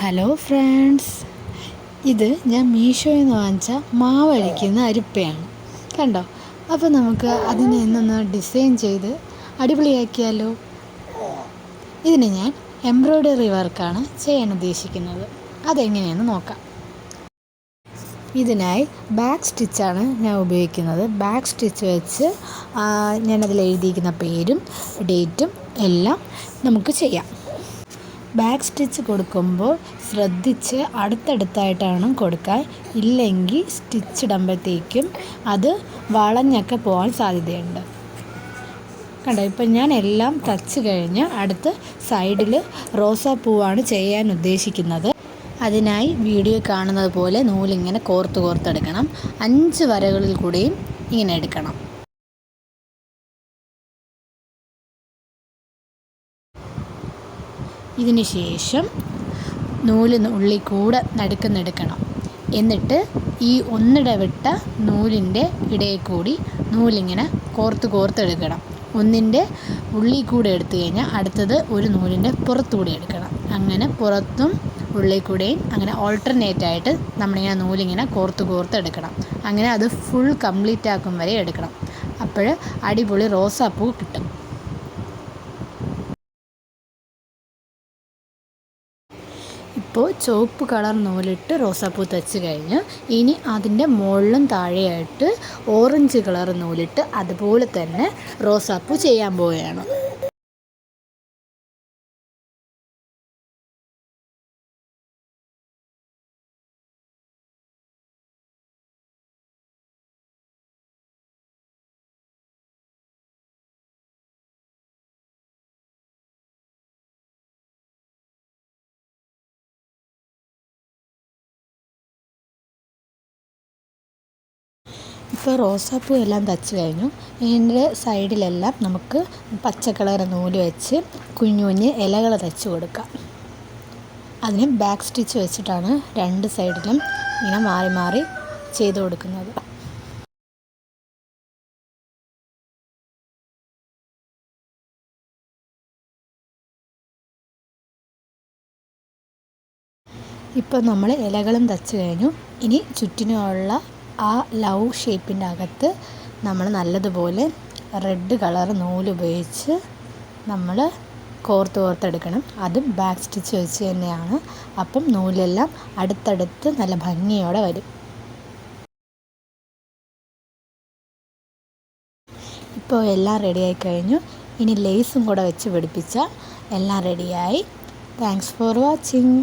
Hello friends, ഇത് ഞാൻ മീഷോയിൽ നിന്ന് വാങ്ങിച്ച മാവഴിക്കുന്ന അരിപ്പയാണ്. കണ്ടോ? അപ്പോൾ നമുക്ക് അതിനെ ഇന്നൊന്ന് ഡിസൈൻ ചെയ്ത് അടിപൊളിയാക്കിയാലോ. ഇതിന് ഞാൻ എംബ്രോയ്ഡറി വർക്കാണ് ചെയ്യാൻ ഉദ്ദേശിക്കുന്നത്. അതെങ്ങനെയാണെന്ന് നോക്കാം. ഇതിനായി ബാക്ക് സ്റ്റിച്ചാണ് ഞാൻ ഉപയോഗിക്കുന്നത്. ബാക്ക് സ്റ്റിച്ച് വെച്ച് ഞാനതിൽ എഴുതിയിരിക്കുന്ന പേരും ഡേറ്റും എല്ലാം നമുക്ക് ചെയ്യാം. ബാക്ക് സ്റ്റിച്ച് കൊടുക്കുമ്പോൾ ശ്രദ്ധിച്ച് അടുത്തടുത്തായിട്ടാണ് കൊടുക്കാൻ. ഇല്ലെങ്കിൽ സ്റ്റിച്ച് ഇടുമ്പോഴത്തേക്കും അത് വളഞ്ഞൊക്കെ പോകാൻ സാധ്യതയുണ്ട്. കണ്ടോ? ഇപ്പം ഞാൻ എല്ലാം തച്ച് കഴിഞ്ഞ് അടുത്ത് സൈഡിൽ റോസാപ്പൂവാണ് ചെയ്യാൻ ഉദ്ദേശിക്കുന്നത്. അതിനായി വീഡിയോ കാണുന്നത് പോലെ നൂലിങ്ങനെ കോർത്തെടുക്കണം. 5 വരകളിൽ കൂടെയും ഇങ്ങനെ എടുക്കണം. ഇതിന് ശേഷം ഉള്ളിൽ കൂടെ നടുക്കെന്നെടുക്കണം. എന്നിട്ട് ഈ ഒന്നിടവിട്ട നൂലിൻ്റെ ഇടയിൽ കൂടി നൂലിങ്ങനെ കോർത്തെടുക്കണം. ഒന്നിൻ്റെ ഉള്ളിൽ കൂടെ എടുത്തു കഴിഞ്ഞാൽ അടുത്തത് ഒരു നൂലിൻ്റെ പുറത്തുകൂടി എടുക്കണം. അങ്ങനെ പുറത്തും ഉള്ളിൽ കൂടെയും അങ്ങനെ ഓൾട്ടർനേറ്റായിട്ട് നമ്മളിങ്ങനെ നൂലിങ്ങനെ കോർത്തെടുക്കണം. അങ്ങനെ അത് ഫുൾ കംപ്ലീറ്റ് ആക്കും വരെ എടുക്കണം. അപ്പോൾ അടിപൊളി റോസാപ്പൂ കിട്ടും. ഇപ്പോൾ ചുവപ്പ് കളർ നൂലിട്ട് റോസാപ്പൂ തച്ച് കഴിഞ്ഞ് ഇനി അതിൻ്റെ മുകളിലും താഴെയായിട്ട് ഓറഞ്ച് കളർ നൂലിട്ട് അതുപോലെ തന്നെ റോസാപ്പൂ ചെയ്യാൻ പോവുകയാണ്. ഇപ്പോൾ റോസാപ്പൂ എല്ലാം തച്ച് കഴിഞ്ഞു. ഇതിൻ്റെ സൈഡിലെല്ലാം നമുക്ക് പച്ച കളർ നൂല് വെച്ച് കുഞ്ഞു കുഞ്ഞ് ഇലകൾ തച്ച് കൊടുക്കാം. അതിന് ബാക്ക് സ്റ്റിച്ച് വെച്ചിട്ടാണ് 2 സൈഡിലും ഇങ്ങനെ മാറി മാറി ചെയ്ത് കൊടുക്കുന്നത്. ഇപ്പോൾ നമ്മൾ ഇലകളും തച്ച് കഴിഞ്ഞു. ഇനി ചുറ്റിനുമുള്ള ആ ലവ് ഷേപ്പിൻ്റെ അകത്ത് നമ്മൾ നല്ലതുപോലെ റെഡ് കളർ നൂലുപയോഗിച്ച് നമ്മൾ കോർത്തെടുക്കണം. അതും ബാക്ക് സ്റ്റിച്ച് വെച്ച് തന്നെയാണ്. അപ്പം നൂലെല്ലാം അടുത്തടുത്ത് നല്ല ഭംഗിയോടെ വരും. ഇപ്പോൾ എല്ലാം റെഡിയായി കഴിഞ്ഞു. ഇനി ലേസും കൂടെ വെച്ച് പിടിപ്പിച്ചാൽ എല്ലാം റെഡിയായി. Thanks for watching.